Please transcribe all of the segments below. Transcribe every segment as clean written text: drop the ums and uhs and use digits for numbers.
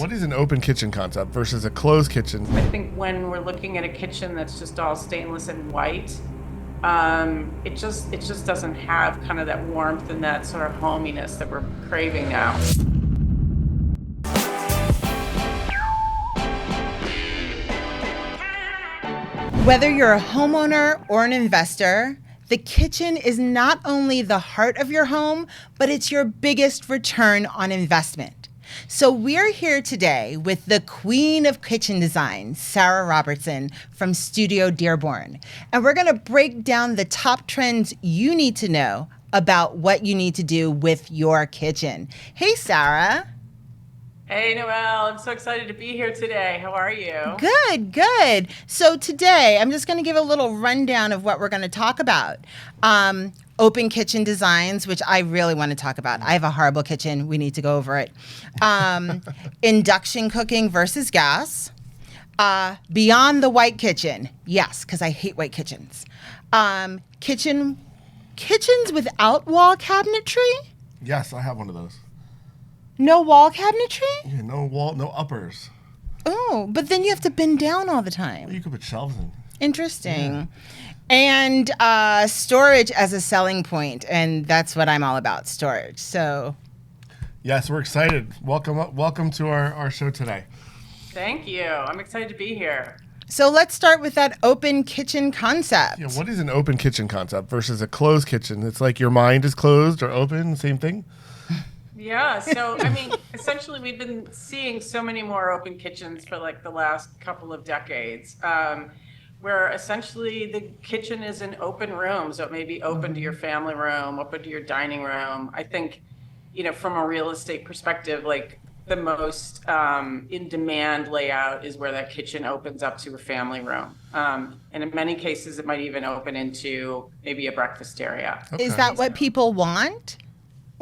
What is an open kitchen concept versus a closed kitchen? I think when we're looking at a kitchen that's just all stainless and white, it just doesn't have kind of that warmth and that sort of hominess that we're craving now. Whether you're a homeowner or an investor, the kitchen is not only the heart of your home, but it's your biggest return on investment. So we're here today with the queen of kitchen design, Sarah Robertson from Studio Dearborn. And we're gonna break down the top trends you need to know about what you need to do with your kitchen. Hey, Sarah. Hey, Noelle, I'm so excited to be here today. How are you? Good. So today, I'm just going to give a little rundown of what we're going to talk about. Open kitchen designs, which I really want to talk about. I have a horrible kitchen. We need to go over it. Induction cooking versus gas. Beyond the white kitchen. Yes, because I hate white kitchens. Kitchens without wall cabinetry. Yes, I have one of those. No wall cabinetry? Yeah, no wall, no uppers. Oh, but then you have to bend down all the time. You could put shelves in. Interesting. Yeah. And storage as a selling point, and that's what I'm all about, storage. So, yes, we're excited. Welcome to our show today. Thank you. I'm excited to be here. So let's start with that open kitchen concept. Yeah, what is an open kitchen concept versus a closed kitchen? It's like your mind is closed or open, same thing? Yeah, so I mean, essentially we've been seeing so many more open kitchens for like the last couple of decades, where essentially the kitchen is an open room. So it may be open to your family room, open to your dining room. I think, from a real estate perspective, like the most in demand layout is where that kitchen opens up to a family room. And in many cases, it might even open into maybe a breakfast area. Okay. Is that what people want?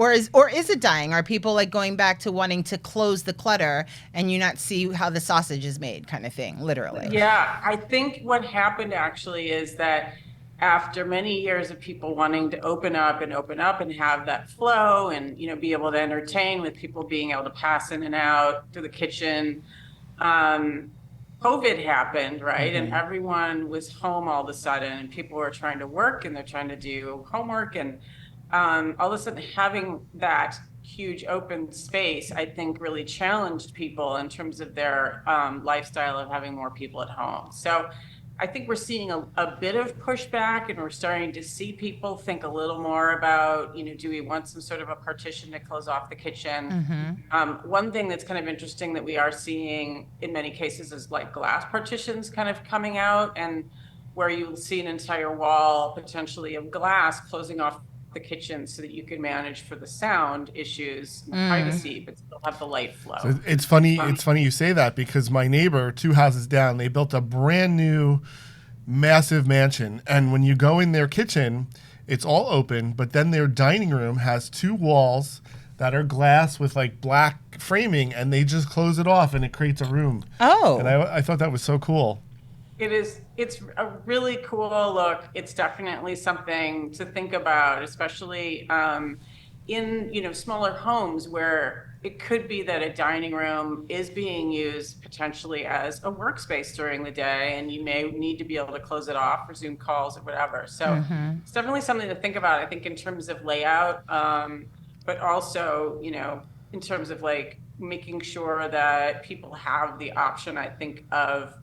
Or is it dying? Are people like going back to wanting to close the clutter and you not see how the sausage is made kind of thing, literally? Yeah, I think what happened actually is that after many years of people wanting to open up and have that flow and, be able to entertain with people being able to pass in and out to the kitchen, COVID happened, right? Mm-hmm. And everyone was home all of a sudden and people were trying to work and they're trying to do homework and all of a sudden having that huge open space, I think really challenged people in terms of their lifestyle of having more people at home. So I think we're seeing a bit of pushback and we're starting to see people think a little more about, do we want some sort of a partition to close off the kitchen? Mm-hmm. One thing that's kind of interesting that we are seeing in many cases is like glass partitions kind of coming out, and where you'll see an entire wall potentially of glass closing off the kitchen so that you can manage for the sound issues and privacy, but still have the light flow. So it's funny you say that, because my neighbor, 2 houses down, they built a brand new massive mansion, and when you go in their kitchen, it's all open, but then their dining room has 2 walls that are glass with like black framing, and they just close it off and it creates a room. Oh. And I thought that was so cool. It's a really cool look. It's definitely something to think about, especially in smaller homes where it could be that a dining room is being used potentially as a workspace during the day, and you may need to be able to close it off for Zoom calls or whatever. So It's definitely something to think about, I think, in terms of layout, but also, in terms of like making sure that people have the option, I think, of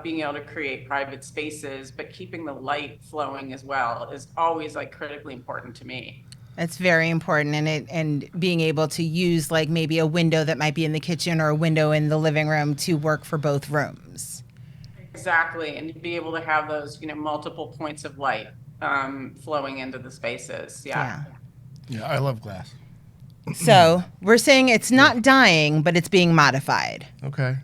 being able to create private spaces, but keeping the light flowing as well is always like critically important to me. That's very important, and being able to use like maybe a window that might be in the kitchen or a window in the living room to work for both rooms. Exactly, and to be able to have those, multiple points of light flowing into the spaces. Yeah, I love glass. So we're saying it's not dying, but it's being modified. Okay.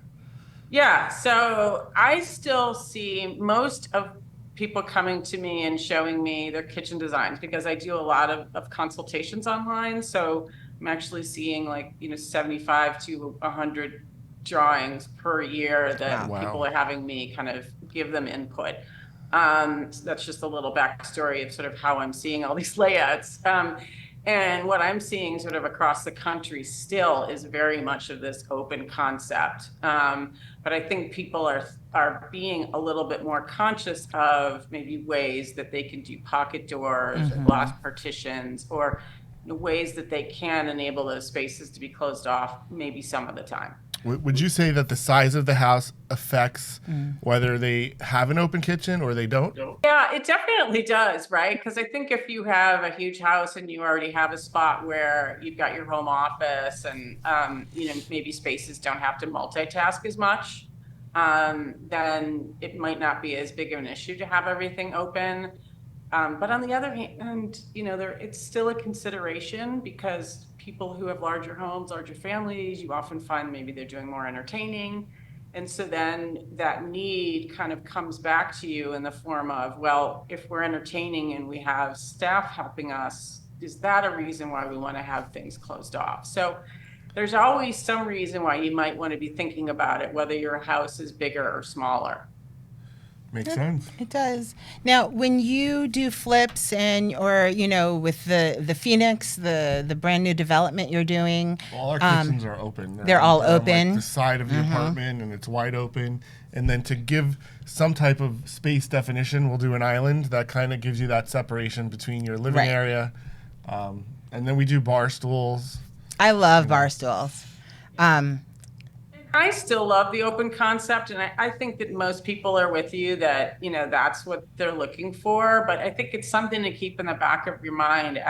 Yeah, so I still see most of people coming to me and showing me their kitchen designs, because I do a lot of consultations online. So I'm actually seeing like, 75 to 100 drawings per year that people are having me kind of give them input. So that's just a little backstory of sort of how I'm seeing all these layouts. And what I'm seeing sort of across the country still is very much of this open concept. But I think people are being a little bit more conscious of maybe ways that they can do pocket doors or glass partitions, or ways that they can enable those spaces to be closed off maybe some of the time. Would you say that the size of the house affects whether they have an open kitchen or they don't? Yeah, it definitely does, right? Because I think if you have a huge house and you already have a spot where you've got your home office and, maybe spaces don't have to multitask as much, then it might not be as big of an issue to have everything open. But on the other hand, it's still a consideration, because people who have larger homes, larger families, you often find maybe they're doing more entertaining. And so then that need kind of comes back to you in the form of, well, if we're entertaining and we have staff helping us, is that a reason why we want to have things closed off? So there's always some reason why you might want to be thinking about it, whether your house is bigger or smaller. Makes sense. It does. Now, when you do flips or with the Phoenix, the brand new development you're doing, All our kitchens are open. they're all on, open. Like the side of the apartment, and it's wide open. And then to give some type of space definition, we'll do an island that kind of gives you that separation between your living Right. area. And then we do bar stools. I love bar stools. I still love the open concept, and I think that most people are with you that, that's what they're looking for. But I think it's something to keep in the back of your mind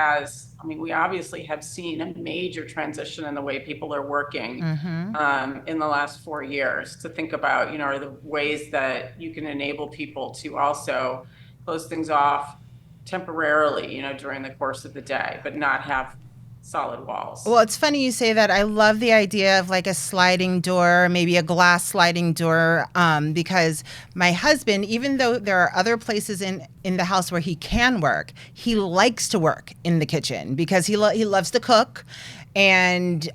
we obviously have seen a major transition in the way people are working in the last 4 years, to think about, are the ways that you can enable people to also close things off temporarily, during the course of the day, but not have solid walls. Well, it's funny you say that. I love the idea of like a sliding door, maybe a glass sliding door, because my husband, even though there are other places in the house where he can work, he likes to work in the kitchen because he loves to cook. And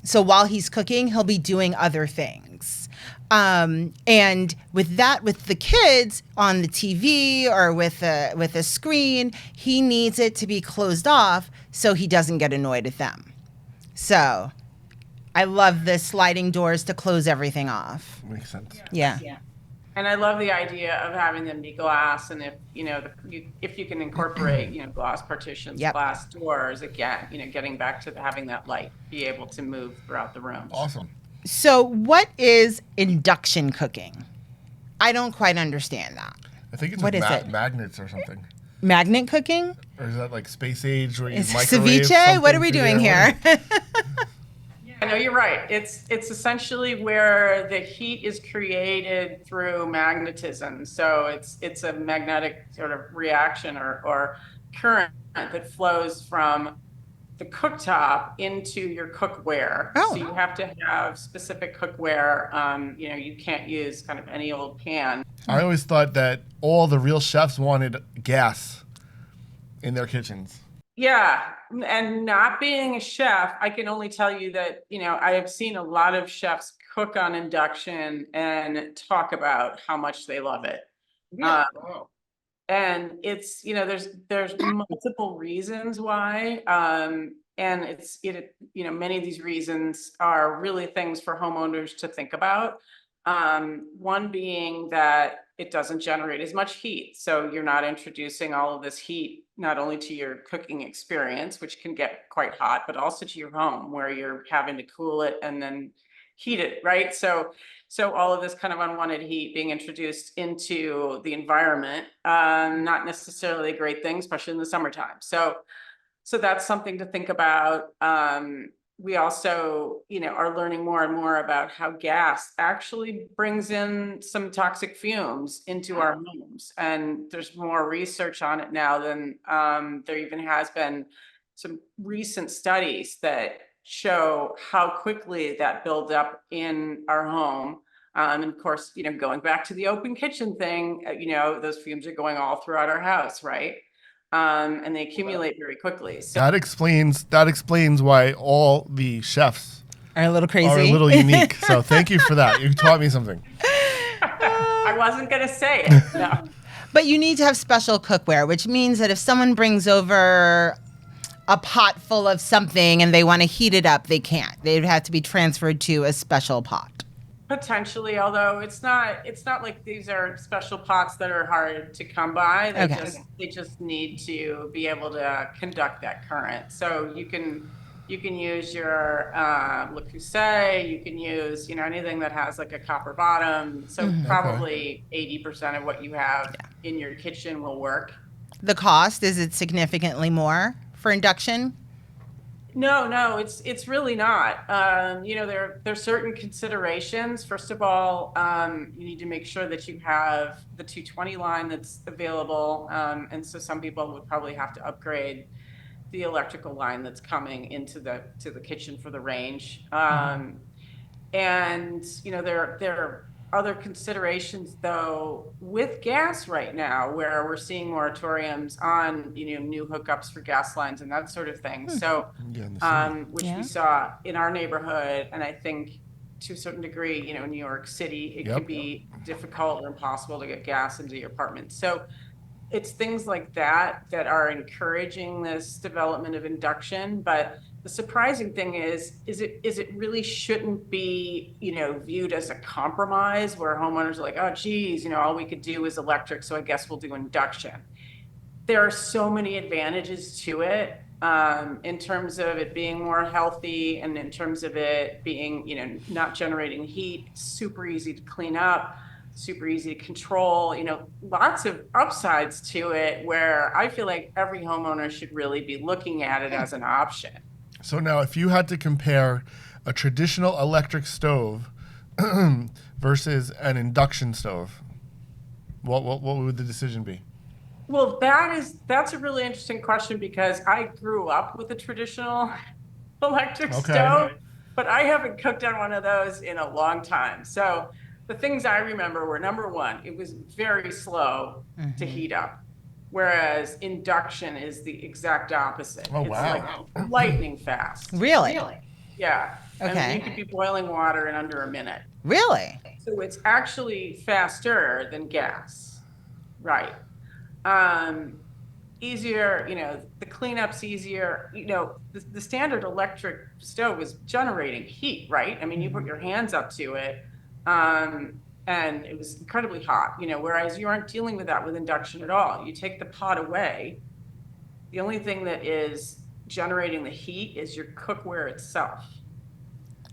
so while he's cooking, he'll be doing other things. And with the kids on the TV or with a screen, he needs it to be closed off so he doesn't get annoyed at them. So I love the sliding doors to close everything off. Makes sense. Yeah. And I love the idea of having them be glass, and if you can incorporate, glass partitions, Yep. glass doors, again, getting back to having that light be able to move throughout the room. Awesome. So what is induction cooking? I don't quite understand that. I think it's What like is it? magnets or something. Magnet cooking? Or is that like space age where you Is microwave ceviche? What are something we through doing there? here? Yeah, no, you're right. It's essentially where the heat is created through magnetism. So it's a magnetic sort of reaction or current that flows from the cooktop into your cookware. Oh. So you have to have specific cookware. You can't use kind of any old pan. I always thought that all the real chefs wanted gas in their kitchens. Yeah, and not being a chef, I can only tell you that, I have seen a lot of chefs cook on induction and talk about how much they love it. Yeah. And it's, there's multiple reasons why. And many of these reasons are really things for homeowners to think about. One being that it doesn't generate as much heat. So you're not introducing all of this heat, not only to your cooking experience, which can get quite hot, but also to your home where you're having to cool it and then heat it, right? So all of this kind of unwanted heat being introduced into the environment, not necessarily a great thing, especially in the summertime. So that's something to think about. We also, are learning more and more about how gas actually brings in some toxic fumes into our homes. And there's more research on it now than there even has been some recent studies that show how quickly that builds up in our home. And of course, going back to the open kitchen thing, those fumes are going all throughout our house, right? And they accumulate very quickly. So That explains why all the chefs Are a little crazy. are a little unique. So thank you for that. You taught me something. I wasn't going to say it. No. But you need to have special cookware, which means that if someone brings over a pot full of something and they want to heat it up, they can't. They'd have to be transferred to a special pot. Potentially, although it's not like these are special pots that are hard to come by. They just need to be able to conduct that current. So you can use your Le Creuset, you can use, anything that has like a copper bottom. So probably 80% of what you have in your kitchen will work. The cost, is it significantly more for induction? No, it's really not. There's certain considerations. First of all, you need to make sure that you have the 220 line that's available. And so some people would probably have to upgrade the electrical line that's coming into the kitchen for the range. And there are other considerations though with gas right now, where we're seeing moratoriums on new hookups for gas lines and that sort of thing. So which we saw in our neighborhood, and I think to a certain degree, in New York City, it could be difficult or impossible to get gas into your apartment. So it's things like that are encouraging this development of induction. But the surprising thing is it really shouldn't be, viewed as a compromise where homeowners are like, oh, geez, all we could do is electric, so I guess we'll do induction. There are so many advantages to it, in terms of it being more healthy and in terms of it being, not generating heat, super easy to clean up, super easy to control, lots of upsides to it, where I feel like every homeowner should really be looking at it as an option. So now, if you had to compare a traditional electric stove versus an induction stove, what would the decision be? Well, that's a really interesting question, because I grew up with a traditional electric stove, but I haven't cooked on one of those in a long time. So the things I remember were, number one, it was very slow to heat up. Whereas induction is the exact opposite. Oh, it's wow. like lightning fast. Really? Yeah. Okay. I mean, you could be boiling water in under a minute. Really? So it's actually faster than gas. Right. Easier, the cleanup's easier. The standard electric stove is generating heat, right? I mean, you put your hands up to it, and it was incredibly hot, whereas you aren't dealing with that with induction at all. You take the pot away. The only thing that is generating the heat is your cookware itself.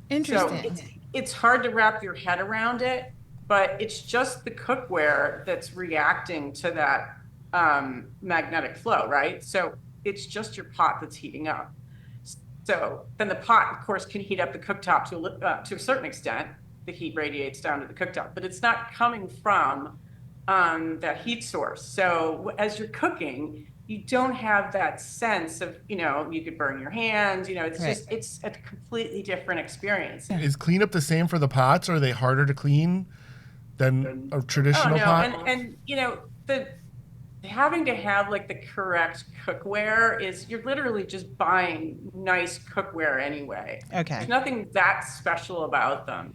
Interesting. So it's hard to wrap your head around it, but it's just the cookware that's reacting to that magnetic flow, right? So it's just your pot that's heating up. So then the pot, of course, can heat up the cooktop to a certain extent. The heat radiates down to the cooktop, but it's not coming from that heat source. So as you're cooking, you don't have that sense of, you could burn your hands, it's a completely different experience. Is cleanup the same for the pots? Or are they harder to clean than a traditional pot? And the having to have like the correct cookware is, you're literally just buying nice cookware anyway. Okay. There's nothing that special about them.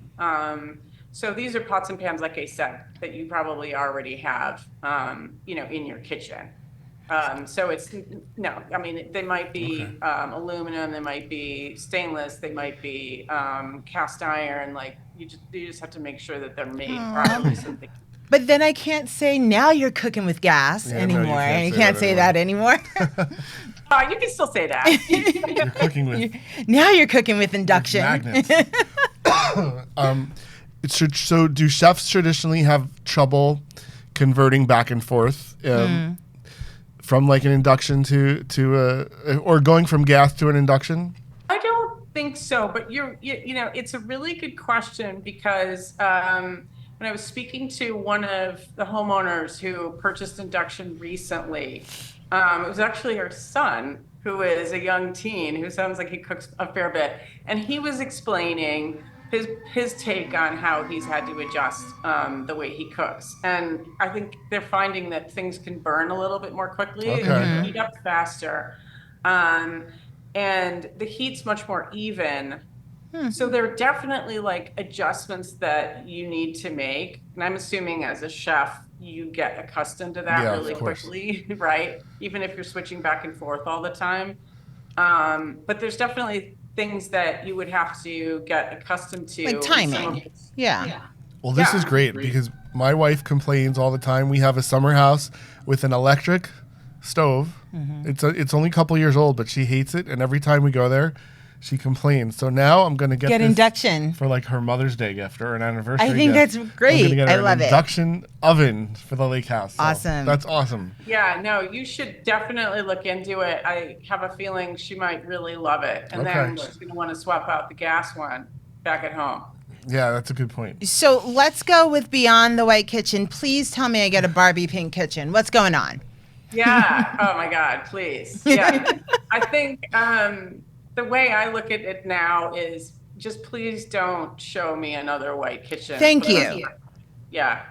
So these are pots and pans, like I said, that you probably already have, in your kitchen. So they might be aluminum, they might be stainless, they might be cast iron. Like you just have to make sure that they're made properly. But then I can't say now you're cooking with gas anymore. No, you can't say that anymore. You can still say that. You're cooking with now you're cooking with induction. Magnets. So do chefs traditionally have trouble converting back and forth from like an induction to or going from gas to an induction? I don't think so, but it's a really good question, because when I was speaking to one of the homeowners who purchased induction recently, it was actually her son, who is a young teen, who sounds like he cooks a fair bit. And he was explaining his take on how he's had to adjust the way he cooks. And I think they're finding that things can burn a little bit more quickly, and heat up faster. And the heat's much more even. So there are definitely like adjustments that you need to make. And I'm assuming as a chef, you get accustomed to that really quickly, right? Even if you're switching back and forth all the time. But there's definitely things that you would have to get accustomed to. Like and some of timing. it's- Yeah. Well, this is Yeah. great because my wife complains all the time. We have a summer house with an electric stove. It's only a couple years old, but she hates it, and every time we go there, she complains. So now I'm going to get Get this induction. for like her Mother's Day gift or an anniversary. I think gift. that's I'm great. gonna get her I love an it. induction oven for the lake house. So Awesome. That's awesome. Yeah, no, you should definitely look into it. I have a feeling she might really love it. And then Okay. she's going to want to swap out the gas one back at home. Yeah, that's a good point. So let's go with Beyond the White Kitchen. Please tell me I get a Barbie pink kitchen. What's going on? Yeah. Oh my God, please. Yeah. I think the way I look at it now is just please don't show me another white kitchen. Thank for the rest you. of it. Yeah.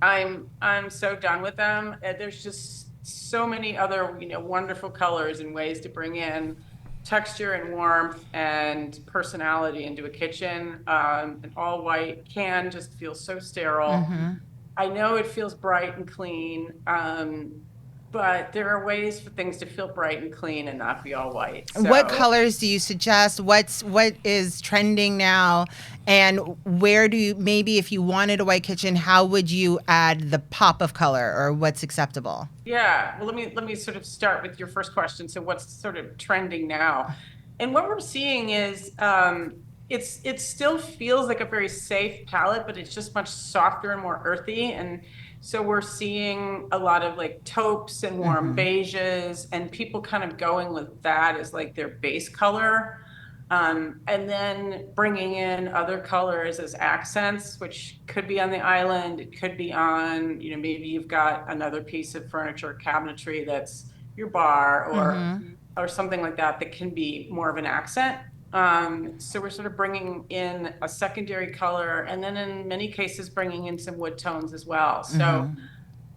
I'm so done with them. There's just so many other, wonderful colors and ways to bring in texture and warmth and personality into a kitchen. An all white can just feel so sterile. I know it feels bright and clean, but there are ways for things to feel bright and clean and not be all white. What So- colors do you suggest? What is trending now? And where do you, maybe if you wanted a white kitchen, how would you add the pop of color, or what's acceptable? Yeah, well, let me sort of start with your first question. So what's sort of trending now? And what we're seeing is it still feels like a very safe palette, but it's just much softer and more earthy. And so we're seeing a lot of like taupes and warm beiges, and people kind of going with that as like their base color. And then bringing in other colors as accents, which could be on the island. It could be on, maybe you've got another piece of furniture, cabinetry that's your bar or something like that that can be more of an accent. So we're sort of bringing in a secondary color, and then in many cases bringing in some wood tones as well. So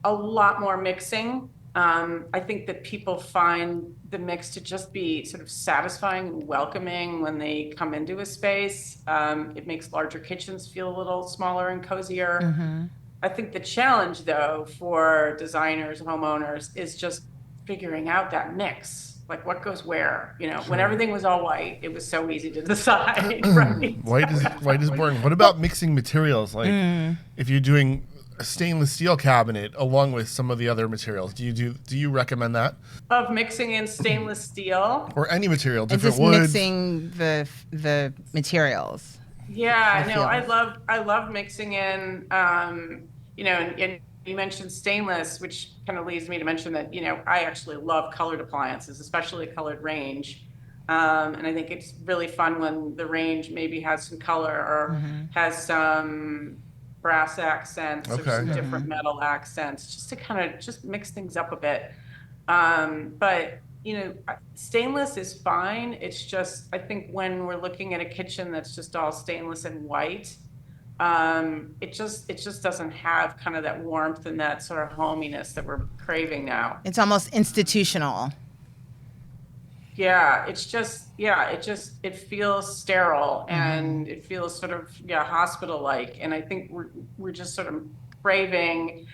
a lot more mixing. I think that people find the mix to just be sort of satisfying and welcoming when they come into a space. It makes larger kitchens feel a little smaller and cozier. I think the challenge, though, for designers, homeowners, is just figuring out that mix. Like what goes where, when everything was all white, it was so easy to decide, right? White is boring. What about mixing materials? Like if you're doing a stainless steel cabinet along with some of the other materials, do you recommend that? Of mixing in stainless steel. Or any material, And different just woods? mixing the materials. Yeah, no, feels. I love mixing in, and you mentioned stainless, which kind of leads me to mention that, I actually love colored appliances, especially colored range. And I think it's really fun when the range maybe has some color or has some brass accents or some different metal accents, just to kind of just mix things up a bit. But stainless is fine. It's just, I think when we're looking at a kitchen that's just all stainless and white, it just doesn't have kind of that warmth and that sort of hominess that we're craving now. It's almost institutional. Yeah, it feels sterile and it feels sort of, hospital-like. And I think we're just sort of craving,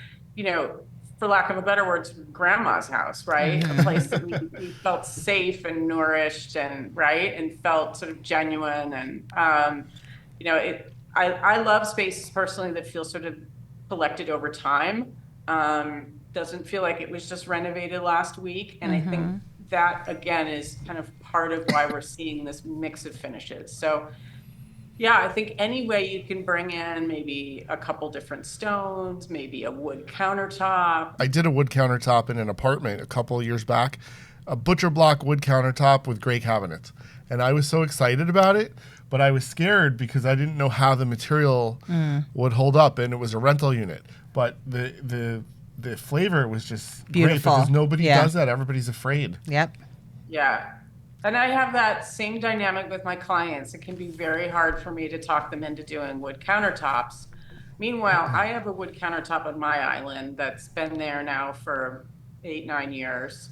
for lack of a better words, grandma's house, right? A place that we felt safe and nourished and right and felt sort of genuine. And I love spaces personally that feel sort of collected over time. Doesn't feel like it was just renovated last week. And I think that again is kind of part of why we're seeing this mix of finishes. So yeah, I think any way you can bring in maybe a couple different stones, maybe a wood countertop. I did a wood countertop in an apartment a couple of years back, a butcher block wood countertop with gray cabinets. And I was so excited about it, but I was scared because I didn't know how the material would hold up, and it was a rental unit. But the flavor was just Beautiful. great because nobody Yeah. does that. Everybody's afraid. Yep. Yeah. And I have that same dynamic with my clients. It can be very hard for me to talk them into doing wood countertops. Meanwhile, I have a wood countertop on my island that's been there now for 8-9 years.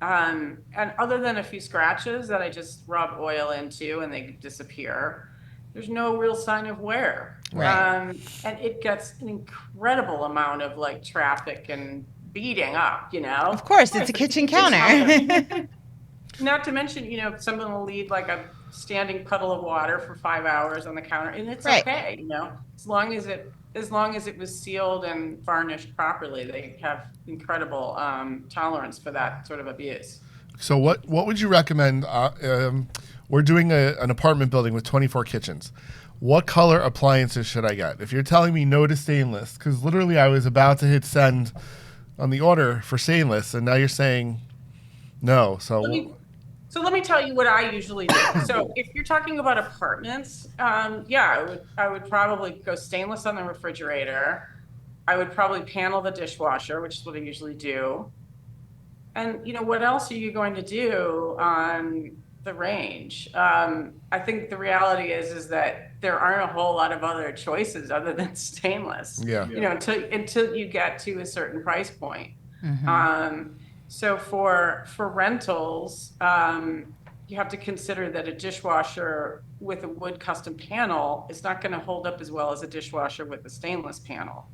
And other than a few scratches that I just rub oil into and they disappear, there's no real sign of wear. Right. And it gets an incredible amount of like traffic and beating up, Of course, it's a kitchen counter. Not to mention, if someone will leave like a standing puddle of water for 5 hours on the counter, and it's Right. okay, as long as it was sealed and varnished properly, they have incredible tolerance for that sort of abuse. So what would you recommend? We're doing an apartment building with 24 kitchens. What color appliances should I get? If you're telling me no to stainless, because literally I was about to hit send on the order for stainless, and now you're saying no. Let me tell you what I usually do. So if you're talking about apartments, yeah, I would probably go stainless on the refrigerator. I would probably panel the dishwasher, which is what I usually do. And what else are you going to do on the range? I think the reality is that there aren't a whole lot of other choices other than stainless. Yeah. Until you get to a certain price point. So for rentals, you have to consider that a dishwasher with a wood custom panel is not going to hold up as well as a dishwasher with a stainless panel.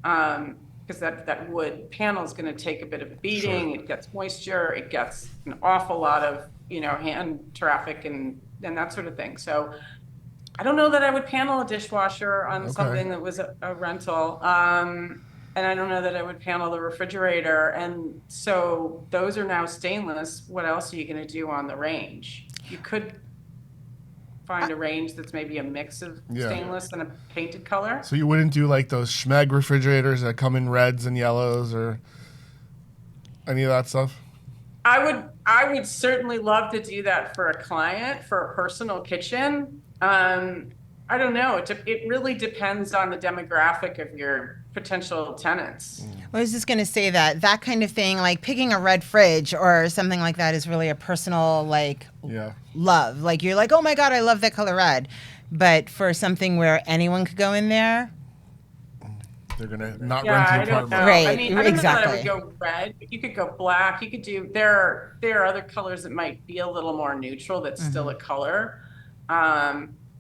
Because that wood panel is going to take a bit of a beating. Sure. It gets moisture. It gets an awful lot of hand traffic and that sort of thing. So I don't know that I would panel a dishwasher on something that was a rental. And I don't know that I would panel the refrigerator. And so those are now stainless. What else are you going to do on the range? You could find a range that's maybe a mix of stainless and a painted color. So you wouldn't do like those Schmeg refrigerators that come in reds and yellows or any of that stuff? I would certainly love to do that for a client, for a personal kitchen. I don't know. It really depends on the demographic of your potential tenants. I was just going to say that kind of thing, like picking a red fridge or something like that, is really a personal love. Like you're like, oh my God, I love that color red. But for something where anyone could go in there, they're gonna not rent the apartment. Right, I don't exactly. know that I would go red, but you could go black. You could do there are other colors that might be a little more neutral that's still a color.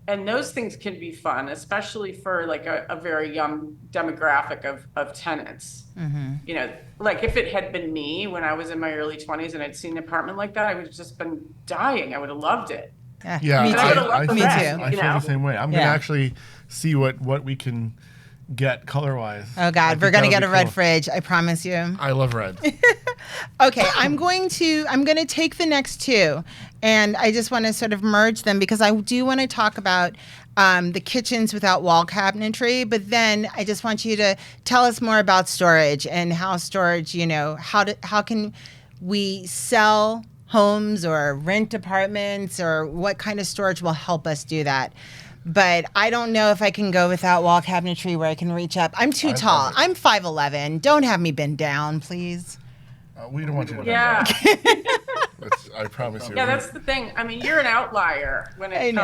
And those things can be fun, especially for like a very young demographic of tenants. Like if it had been me when I was in my early 20s and I'd seen an apartment like that, I would have just been dying. I would have loved it. Yeah, me too. I Me too. I feel the same way. I'm gonna actually see what we can get color wise. Oh God, we're gonna get a red fridge. I promise you. I love red. Okay, I'm going to take the next two, and I just want to sort of merge them because I do want to talk about the kitchens without wall cabinetry, but then I just want you to tell us more about storage and how storage, how can we sell homes or rent apartments, or what kind of storage will help us do that. But I don't know if I can go without wall cabinetry where I can reach up. I'm too tall. I'm 5'11". Don't have me bend down, please. We don't want you to bend Yeah. down. I promise you. Yeah, that's the thing. I mean, you're an outlier when it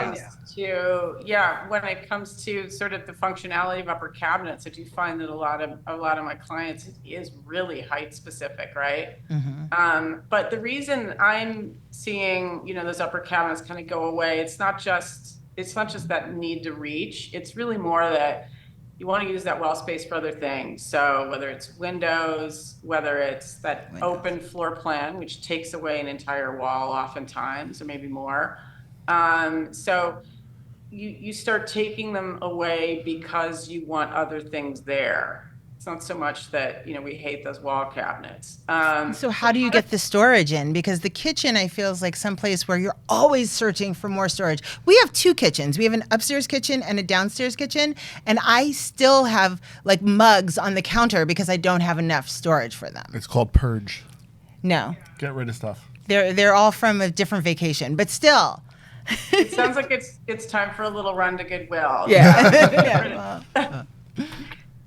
comes to sort of the functionality of upper cabinets. I do find that a lot of my clients is really height specific, right? But the reason I'm seeing those upper cabinets kind of go away, it's not just that need to reach. It's really more that you want to use that wall space for other things. So whether it's windows, whether it's that open floor plan, which takes away an entire wall oftentimes, or maybe more. So you start taking them away because you want other things there. It's not so much that, we hate those wall cabinets. So how do you get the storage in? Because the kitchen, I feel, is like someplace where you're always searching for more storage. We have two kitchens. We have an upstairs kitchen and a downstairs kitchen. And I still have like mugs on the counter because I don't have enough storage for them. It's called purge. No. Get rid of stuff. They're all from a different vacation, but still. It sounds like it's time for a little run to Goodwill. Yeah.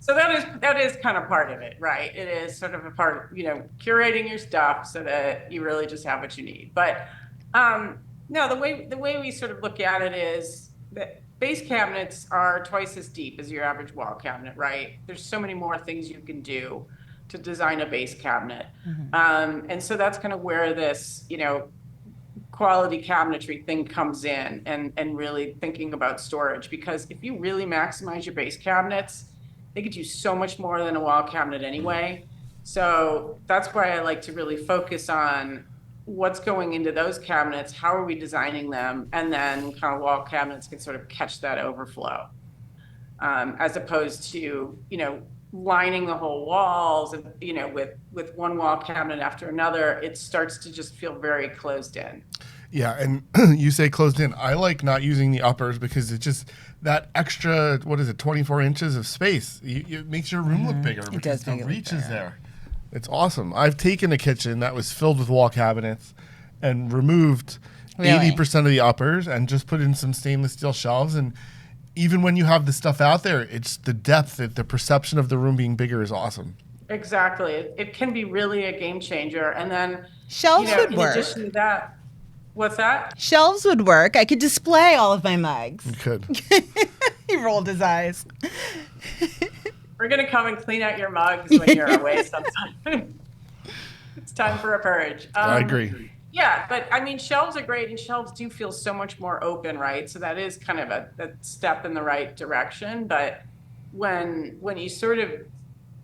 So that is kind of part of it, right? It is sort of a part of, curating your stuff so that you really just have what you need. But no, the way we sort of look at it is that base cabinets are twice as deep as your average wall cabinet, right? There's so many more things you can do to design a base cabinet. And so that's kind of where this, quality cabinetry thing comes in, and really thinking about storage, because if you really maximize your base cabinets, they could do so much more than a wall cabinet anyway. So that's why I like to really focus on what's going into those cabinets, how are we designing them, and then kind of wall cabinets can sort of catch that overflow, as opposed to, lining the whole walls and, with one wall cabinet after another. It starts to just feel very closed in. Yeah, and you say closed in. I like not using the uppers because it's just that extra, 24 inches of space. It makes your room look bigger because the reach is there. It's awesome. I've taken a kitchen that was filled with wall cabinets and removed 80% of the uppers and just put in some stainless steel shelves. And even when you have the stuff out there, it's the depth, the perception of the room being bigger is awesome. Exactly. It can be really a game changer. And then shelves would work. In addition to that, what's that? Shelves would work. I could display all of my mugs. You could. He rolled his eyes. We're going to come and clean out your mugs when you're away sometime. It's time for a purge. I agree. Yeah, but I mean, shelves are great, and shelves do feel so much more open, right? So that is kind of a step in the right direction. But when you sort of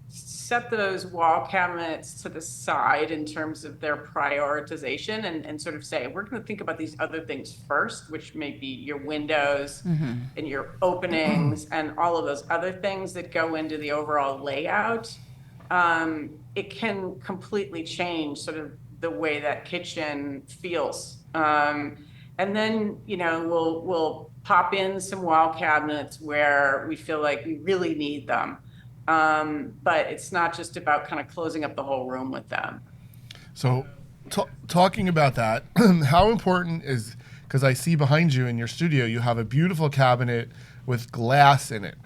set those wall cabinets to the side in terms of their prioritization and sort of say, we're going to think about these other things first, which may be your windows and your openings and all of those other things that go into the overall layout, it can completely change sort of the way that kitchen feels. And then, we'll pop in some wall cabinets where we feel like we really need them. But it's not just about kind of closing up the whole room with them. So talking about that, how important is, because I see behind you in your studio, you have a beautiful cabinet with glass in it.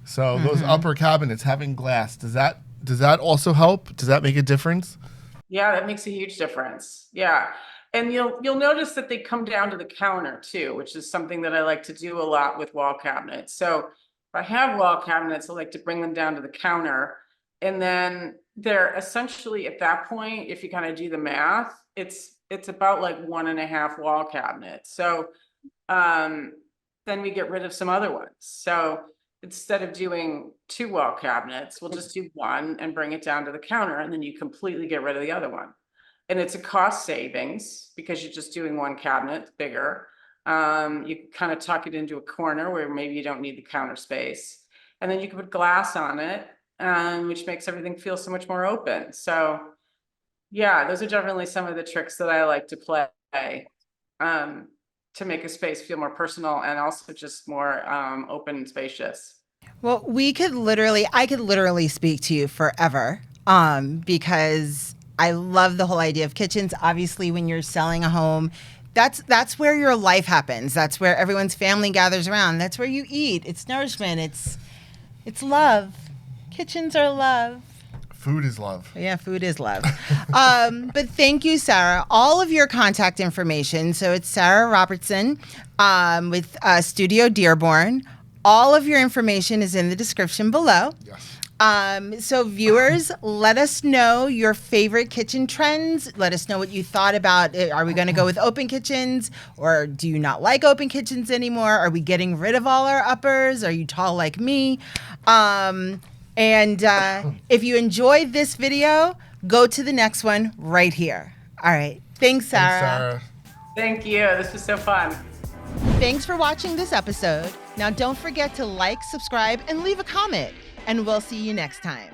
So those upper cabinets having glass, does that also help? Does that make a difference? Yeah, that makes a huge difference. Yeah. And you'll notice that they come down to the counter too, which is something that I like to do a lot with wall cabinets. So if I have wall cabinets, I like to bring them down to the counter. And then they're essentially at that point, if you kind of do the math, it's about like 1.5 wall cabinets. So then we get rid of some other ones. So instead of doing 2 wall cabinets, we'll just do 1 and bring it down to the counter, and then you completely get rid of the other one. And it's a cost savings because you're just doing 1 cabinet bigger. You kind of tuck it into a corner where maybe you don't need the counter space. And then you can put glass on it, which makes everything feel so much more open. So yeah, those are definitely some of the tricks that I like to play to make a space feel more personal and also just more open and spacious. Well, I could literally speak to you forever because I love the whole idea of kitchens. Obviously, when you're selling a home, that's where your life happens. That's where everyone's family gathers around. That's where you eat. It's nourishment. It's love. Kitchens are love. Food is love. Yeah, food is love. But thank you, Sarah. All of your contact information. So it's Sarah Robertson with Studio Dearborn. All of your information is in the description below. Yes. So viewers, let us know your favorite kitchen trends. Let us know what you thought about it. Are we going to go with open kitchens, or do you not like open kitchens anymore? Are we getting rid of all our uppers? Are you tall like me? And if you enjoyed this video, go to the next one right here. All right. Thanks, Sarah. Thanks, Sarah. Thank you. This was so fun. Thanks for watching this episode. Now don't forget to like, subscribe, and leave a comment. And we'll see you next time.